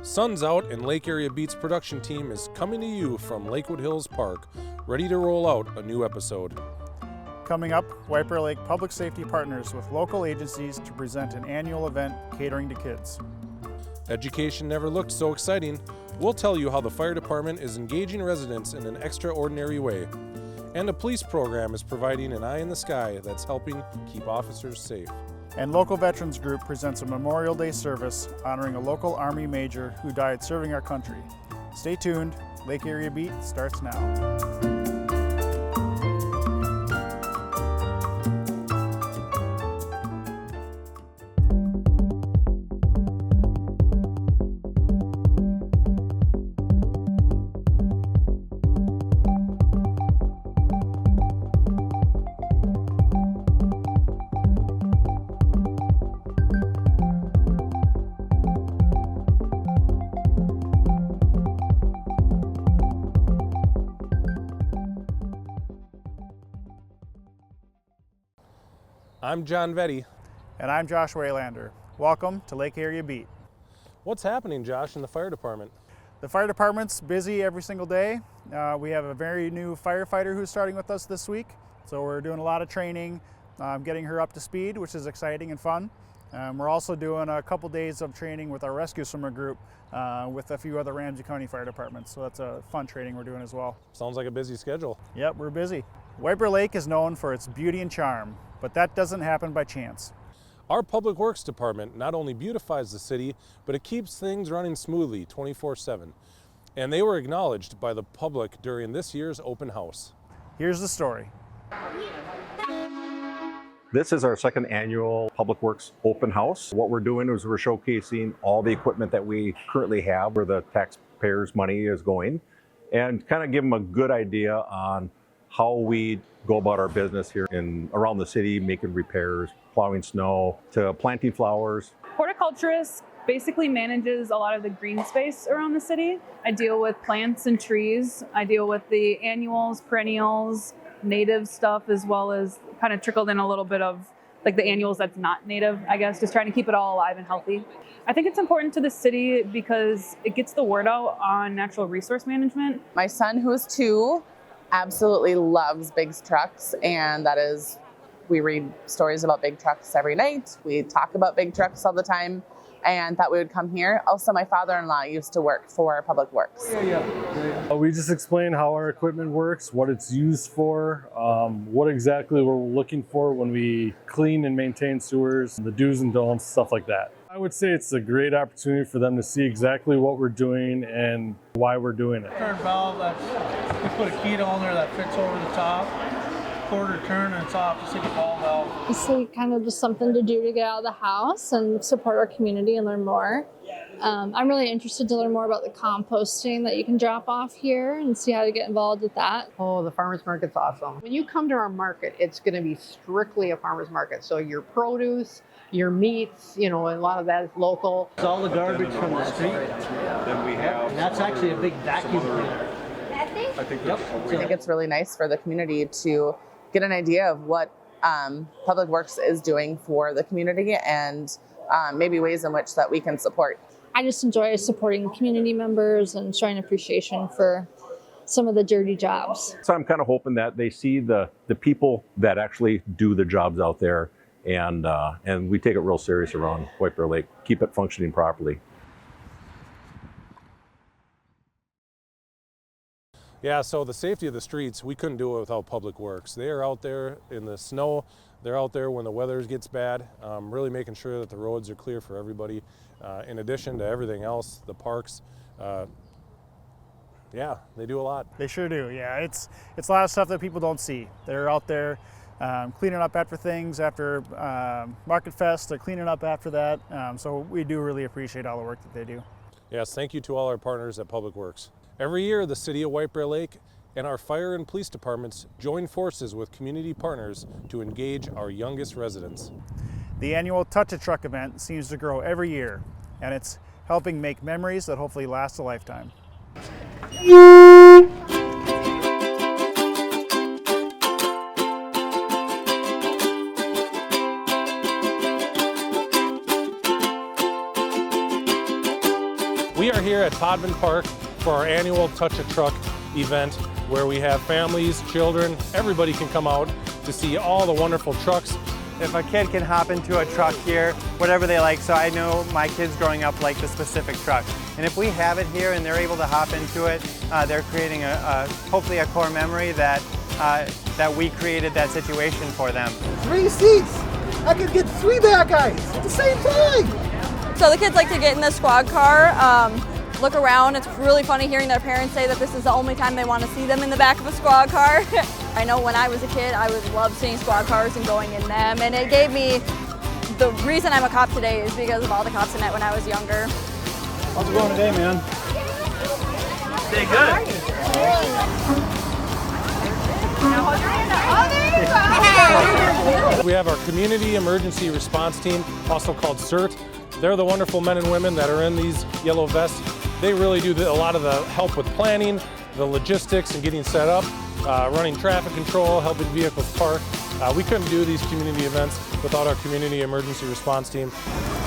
Sun's out and Lake Area Beats production team is coming to you from Lakewood Hills Park, ready to roll out a new episode. Coming up, White Bear Lake Public Safety partners with local agencies to present an annual event catering to kids. Education never looked so exciting. We'll tell you how the fire department is engaging residents in an extraordinary way. And a police program is providing an eye in the sky that's helping keep officers safe. And Local Veterans Group presents a Memorial Day service honoring a local Army major who died serving our country. Stay tuned, Lake Area Beat starts now. I'm John Vetty. And I'm Josh Waylander. Welcome to Lake Area Beat. What's happening, Josh, in the fire department? The fire department's busy every single day. We have a very new firefighter who's starting with us this week. So we're doing a lot of training, getting her up to speed, which is exciting and fun. We're also doing a couple days of training with our rescue swimmer group with a few other Ramsey County fire departments. So that's a fun training we're doing as well. Sounds like a busy schedule. Yep, we're busy. White Bear Lake is known for its beauty and charm, but that doesn't happen by chance. Our Public Works Department not only beautifies the city, but it keeps things running smoothly 24/7. And they were acknowledged by the public during this year's open house. Here's the story. This is our second annual Public Works Open House. What we're doing is we're showcasing all the equipment that we currently have, where the taxpayers' money is going, and kind of give them a good idea on how we go about our business here around the city, making repairs, plowing snow, to planting flowers. Horticulturist basically manages a lot of the green space around the city. I deal with plants and trees. I deal with the annuals, perennials, native stuff, as well as kind of trickled in a little bit of like the annuals that's not native, I guess, just trying to keep it all alive and healthy. I think it's important to the city because it gets the word out on natural resource management. My son, who is 2, absolutely loves big trucks, and we read stories about big trucks every night. We talk about big trucks all the time, and thought we would come here. Also, my father-in-law used to work for Public Works. We just explain how our equipment works, what it's used for, what exactly we're looking for when we clean and maintain sewers, the do's and don'ts, stuff like that. I would say it's a great opportunity for them to see exactly what we're doing and why we're doing it. Turn valve, we put a key on there that fits over the top. Quarter turn and it's off, just like a ball valve. It's like kind of just something to do to get out of the house and support our community and learn more. I'm really interested to learn more about the composting that you can drop off here and see how to get involved with that. Oh, the farmer's market's awesome. When you come to our market, it's going to be strictly a farmer's market. So your produce, your meats, a lot of that is local. It's all the garbage from the street. Then we have. And that's actually a big vacuum cleaner. I think it's really nice for the community to get an idea of what Public Works is doing for the community and maybe ways in which that we can support. I just enjoy supporting community members and showing appreciation for some of the dirty jobs. So I'm kind of hoping that they see the people that actually do the jobs out there, and we take it real serious around White Bear Lake, keep it functioning properly. Yeah, so the safety of the streets, we couldn't do it without Public Works. They are out there in the snow. They're out there when the weather gets bad, really making sure that the roads are clear for everybody. In addition to everything else, the parks, yeah, they do a lot. They sure do, yeah. It's a lot of stuff that people don't see. They're out there cleaning up after things, after Market Fest, they're cleaning up after that. So we do really appreciate all the work that they do. Yes, thank you to all our partners at Public Works. Every year, the City of White Bear Lake and our fire and police departments join forces with community partners to engage our youngest residents. The annual Touch a Truck event seems to grow every year, and it's helping make memories that hopefully last a lifetime. We are here at Podman Park for our annual Touch a Truck event where we have families, children, everybody can come out to see all the wonderful trucks. If a kid can hop into a truck here, whatever they like, so I know my kids growing up like the specific truck. And if we have it here and they're able to hop into it, they're creating hopefully a core memory that we created that situation for them. 3 seats! I could get 3 bad guys at the same time! So the kids like to get in the squad car, look around. It's really funny hearing their parents say that this is the only time they want to see them in the back of a squad car. I know when I was a kid, I would love seeing squad cars and going in them, and it gave me, the reason I'm a cop today is because of all the cops I met when I was younger. How's it going today, man? Stay good. We have our Community Emergency Response Team, also called CERT. They're the wonderful men and women that are in these yellow vests. They really do a lot of the help with planning, the logistics and getting set up, running traffic control, helping vehicles park. We couldn't do these community events without our Community Emergency Response Team.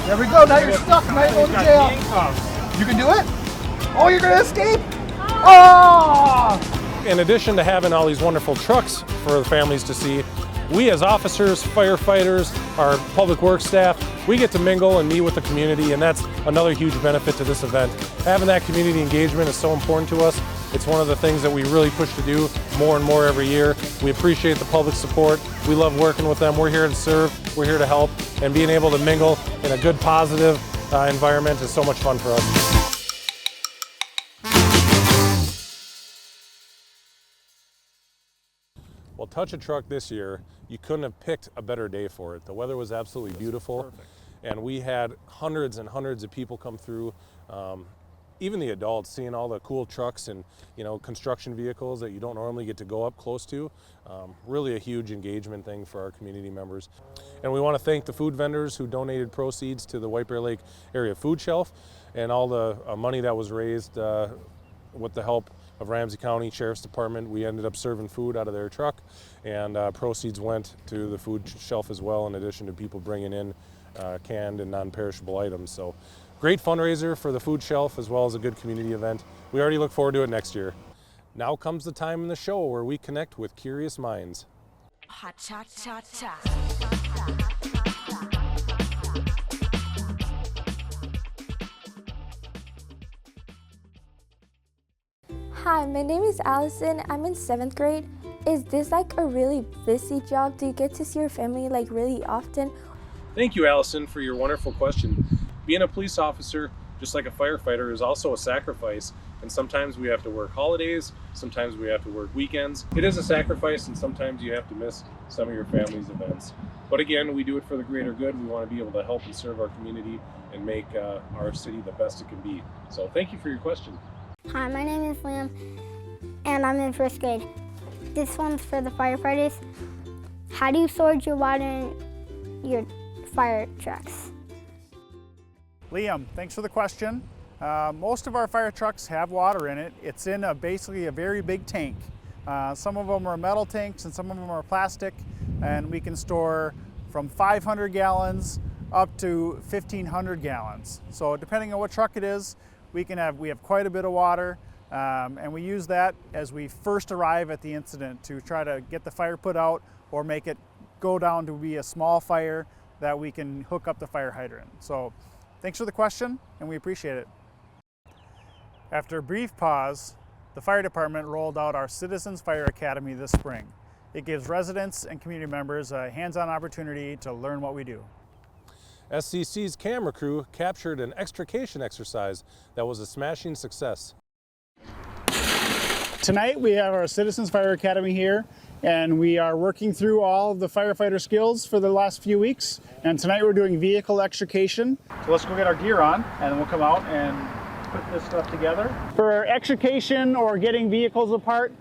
There we go, now you're stuck, now you're going to jail. You can do it? Oh, you're going to escape? Oh! In addition to having all these wonderful trucks for the families to see, we as officers, firefighters, our public works staff, we get to mingle and meet with the community, and that's another huge benefit to this event. Having that community engagement is so important to us. It's one of the things that we really push to do more and more every year. We appreciate the public support. We love working with them. We're here to serve, we're here to help, and being able to mingle in a good, positive environment is so much fun for us. Well, Touch a Truck this year, you couldn't have picked a better day for it. The weather was absolutely beautiful, and we had hundreds and hundreds of people come through. Even the adults, seeing all the cool trucks and construction vehicles that you don't normally get to go up close to. Really a huge engagement thing for our community members. And we want to thank the food vendors who donated proceeds to the White Bear Lake Area Food Shelf, and all the money that was raised with the help of Ramsey County Sheriff's Department. We ended up serving food out of their truck, and proceeds went to the food shelf as well, in addition to people bringing in canned and non-perishable items. So great fundraiser for the food shelf as well as a good community event. We already look forward to it next year. Now comes the time in the show where we connect with curious minds. Hot cha cha cha. Hi, my name is Allison. I'm in 7th grade. Is this like a really busy job? Do you get to see your family like really often? Thank you, Allison, for your wonderful question. Being a police officer, just like a firefighter, is also a sacrifice. And sometimes we have to work holidays, sometimes we have to work weekends. It is a sacrifice, and sometimes you have to miss some of your family's events. But again, we do it for the greater good. We want to be able to help and serve our community and make our city the best it can be. So thank you for your question. Hi, my name is Liam, and I'm in 1st grade. This one's for the firefighters. How do you store your water in your fire trucks? Liam, thanks for the question. Most of our fire trucks have water in it. It's in basically a very big tank. Some of them are metal tanks and some of them are plastic, and we can store from 500 gallons up to 1,500 gallons. So depending on what truck it is, we have quite a bit of water, and we use that as we first arrive at the incident to try to get the fire put out or make it go down to be a small fire that we can hook up the fire hydrant. So thanks for the question, and we appreciate it. After a brief pause, the fire department rolled out our Citizens Fire Academy this spring. It gives residents and community members a hands-on opportunity to learn what we do. SCC's camera crew captured an extrication exercise that was a smashing success. Tonight we have our Citizens Fire Academy here, and we are working through all of the firefighter skills for the last few weeks. And tonight we're doing vehicle extrication. So let's go get our gear on, and then we'll come out and put this stuff together. For extrication or getting vehicles apart,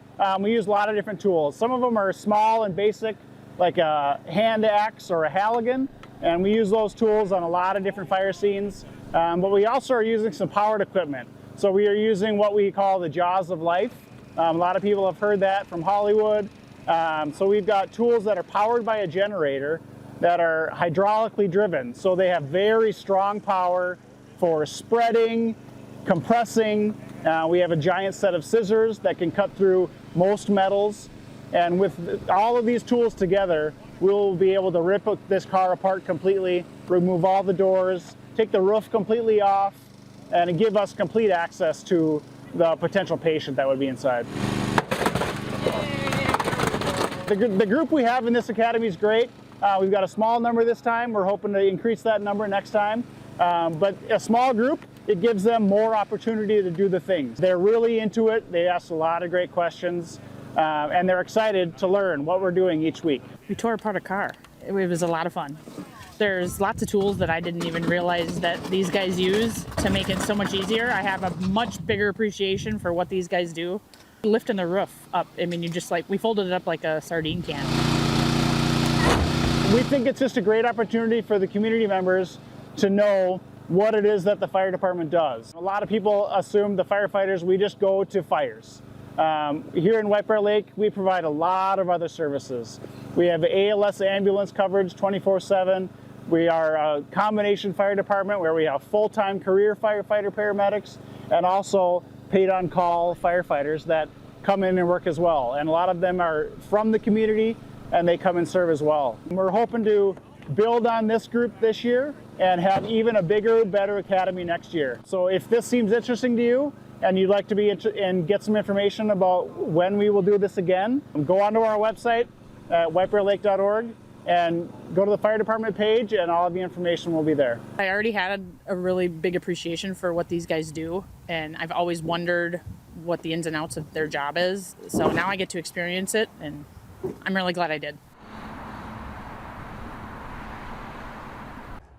we use a lot of different tools. Some of them are small and basic, like a hand axe or a Halligan. And we use those tools on a lot of different fire scenes. But we also are using some powered equipment. So we are using what we call the jaws of life. A lot of people have heard that from Hollywood. So we've got tools that are powered by a generator that are hydraulically driven. So they have very strong power for spreading, compressing. We have a giant set of scissors that can cut through most metals. And with all of these tools together, we'll be able to rip this car apart completely, remove all the doors, take the roof completely off, and give us complete access to the potential patient that would be inside. The group we have in this academy is great. We've got a small number this time. We're hoping to increase that number next time. But a small group, it gives them more opportunity to do the things. They're really into it. They ask a lot of great questions. And they're excited to learn what we're doing each week. We tore apart a car. It was a lot of fun. There's lots of tools that I didn't even realize that these guys use to make it so much easier. I have a much bigger appreciation for what these guys do. Lifting the roof up, I mean, we folded it up like a sardine can. We think it's just a great opportunity for the community members to know what it is that the fire department does. A lot of people assume the firefighters, we just go to fires. Here in White Bear Lake, we provide a lot of other services. We have ALS ambulance coverage 24/7. We are a combination fire department where we have full-time career firefighter paramedics and also paid on-call firefighters that come in and work as well. And a lot of them are from the community and they come and serve as well. We're hoping to build on this group this year and have even a bigger, better academy next year. So if this seems interesting to you, and you'd like to be and get some information about when we will do this again, go onto our website at whitebearlake.org and go to the fire department page and all of the information will be there. I already had a really big appreciation for what these guys do, and I've always wondered what the ins and outs of their job is. So now I get to experience it, and I'm really glad I did.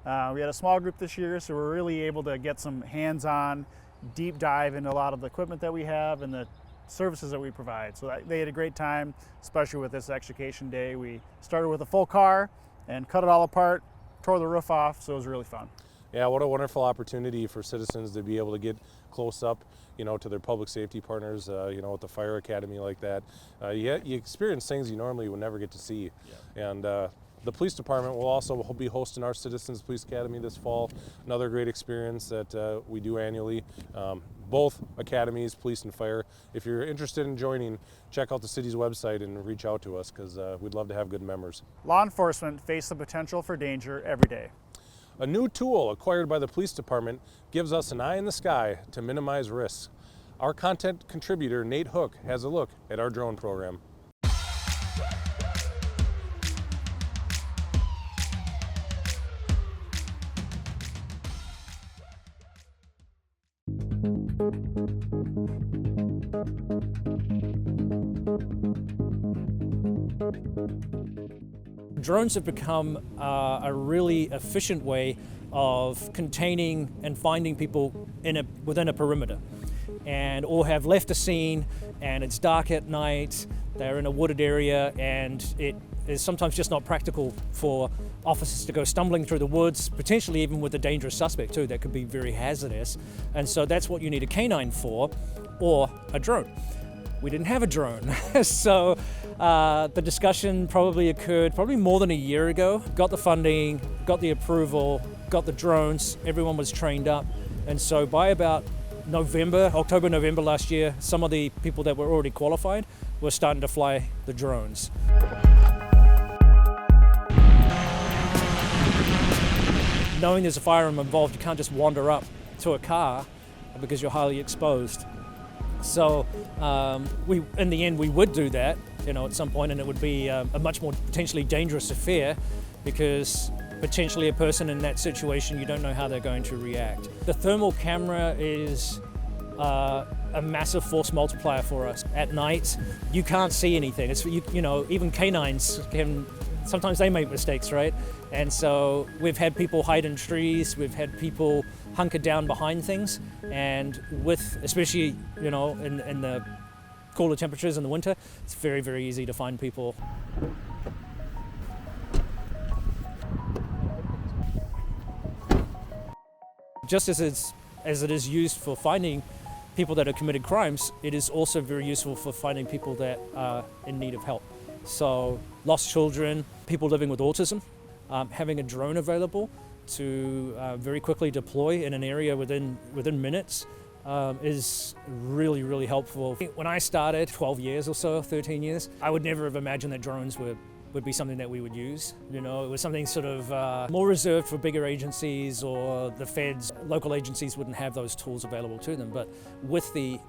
We had a small group this year, so we're really able to get some hands-on deep dive into a lot of the equipment that we have and the services that we provide. So they had a great time, especially with this extrication day. We started with a full car and cut it all apart, tore the roof off, so it was really fun. Yeah, what a wonderful opportunity for citizens to be able to get close up, to their public safety partners, with the fire academy like that. You experience things you normally would never get to see. Yeah. And the police department will also be hosting our Citizens Police Academy this fall. Another great experience that we do annually. Both academies, police and fire. If you're interested in joining, check out the city's website and reach out to us because we'd love to have good members. Law enforcement face the potential for danger every day. A new tool acquired by the police department gives us an eye in the sky to minimize risks. Our content contributor, Nate Hook, has a look at our drone program. Drones have become a really efficient way of containing and finding people within a perimeter, or have left a scene and it's dark at night, they're in a wooded area, and it is sometimes just not practical for officers to go stumbling through the woods, potentially even with a dangerous suspect too, that could be very hazardous. And so that's what you need a canine for, or a drone. We didn't have a drone. So the discussion probably occurred more than a year ago. Got the funding, got the approval, got the drones, everyone was trained up. And so by about October, November last year, some of the people that were already qualified were starting to fly the drones. Knowing there's a firearm involved, you can't just wander up to a car because you're highly exposed. So in the end, we would do that, at some point, and it would be a much more potentially dangerous affair because potentially a person in that situation, you don't know how they're going to react. The thermal camera is a massive force multiplier for us. At night, you can't see anything. It's, even canines sometimes they make mistakes, right? And so we've had people hide in trees, we've had people hunker down behind things, and especially, in the cooler temperatures in the winter, it's very, very easy to find people. Just as it is used for finding people that have committed crimes, it is also very useful for finding people that are in need of help. So lost children, people living with autism, having a drone available to very quickly deploy in an area within minutes is really, really helpful. When I started 12 years or so, 13 years, I would never have imagined that drones would be something that we would use. You know, it was something sort of more reserved for bigger agencies or the feds. Local agencies wouldn't have those tools available to them. But with the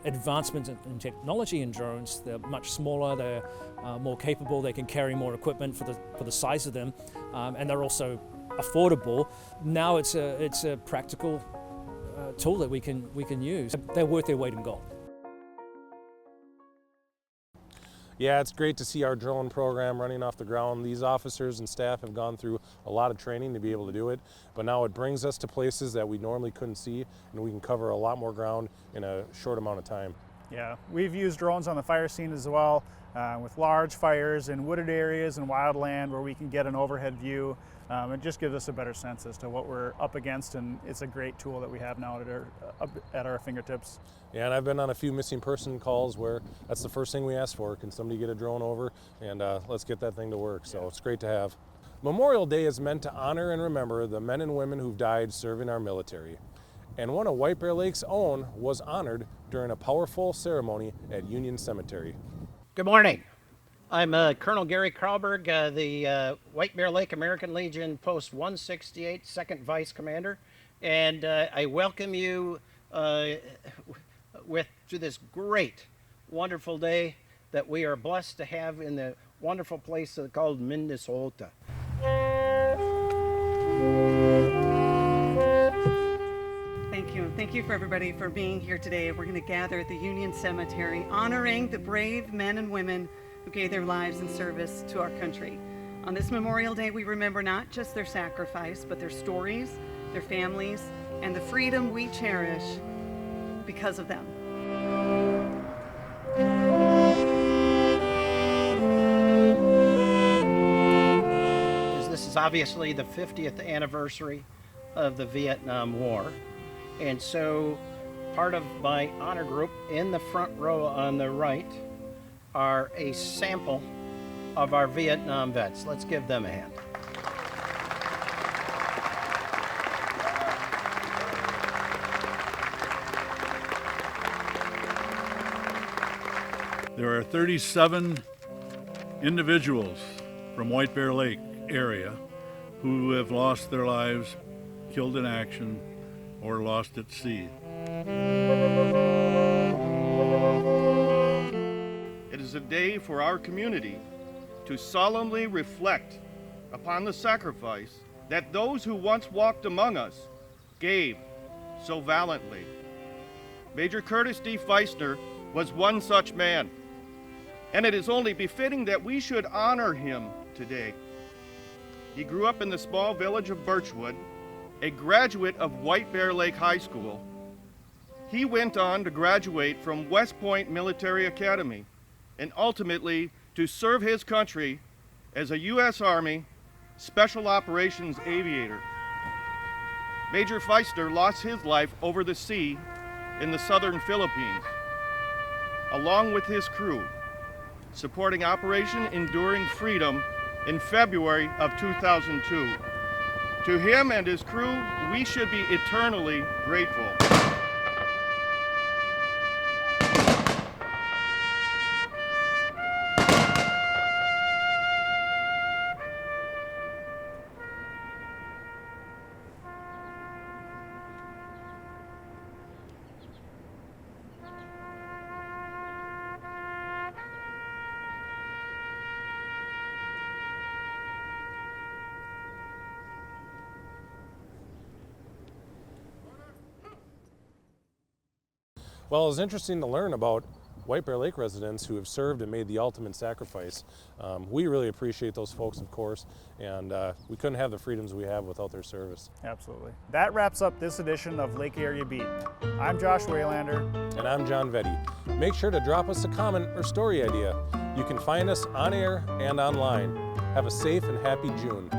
advancements in technology in drones, they're much smaller, they're more capable, they can carry more equipment for the size of them, and they're also affordable. Now it's a practical tool that we can use. They're worth their weight in gold. Yeah, it's great to see our drone program running off the ground. These officers and staff have gone through a lot of training to be able to do it, but now it brings us to places that we normally couldn't see, and we can cover a lot more ground in a short amount of time. Yeah, we've used drones on the fire scene as well, with large fires in wooded areas and wildland where we can get an overhead view. It just gives us a better sense as to what we're up against, and it's a great tool that we have now at our fingertips. Yeah, and I've been on a few missing person calls where that's the first thing we ask for. Can somebody get a drone over, and let's get that thing to work. So it's great to have. Memorial Day is meant to honor and remember the men and women who've died serving our military. And one of White Bear Lake's own was honored during a powerful ceremony at Union Cemetery. Good morning. I'm Colonel Gary Kralberg, the White Bear Lake American Legion Post 168 Second Vice Commander, and I welcome you to this great, wonderful day that we are blessed to have in the wonderful place called Minnesota. Thank you for everybody for being here today. We're going to gather at the Union Cemetery, honoring the brave men and women who gave their lives in service to our country. On this Memorial Day, we remember not just their sacrifice, but their stories, their families, and the freedom we cherish because of them. This is obviously the 50th anniversary of the Vietnam War. And so part of my honor group in the front row on the right are a sample of our Vietnam vets. Let's give them a hand. There are 37 individuals from White Bear Lake area who have lost their lives, killed in action, or lost at sea. It is a day for our community to solemnly reflect upon the sacrifice that those who once walked among us gave so valiantly. Major Curtis D. Feisner was one such man, and it is only befitting that we should honor him today. He grew up in the small village of Birchwood, a graduate of White Bear Lake High School. He went on to graduate from West Point Military Academy and ultimately to serve his country as a U.S. Army Special Operations aviator. Major Feisner lost his life over the sea in the southern Philippines, along with his crew, supporting Operation Enduring Freedom in February of 2002. To him and his crew, we should be eternally grateful. Well, it was interesting to learn about White Bear Lake residents who have served and made the ultimate sacrifice. We really appreciate those folks, of course, and we couldn't have the freedoms we have without their service. Absolutely. That wraps up this edition of Lake Area Beat. I'm Josh Waylander. And I'm John Vetty. Make sure to drop us a comment or story idea. You can find us on air and online. Have a safe and happy June.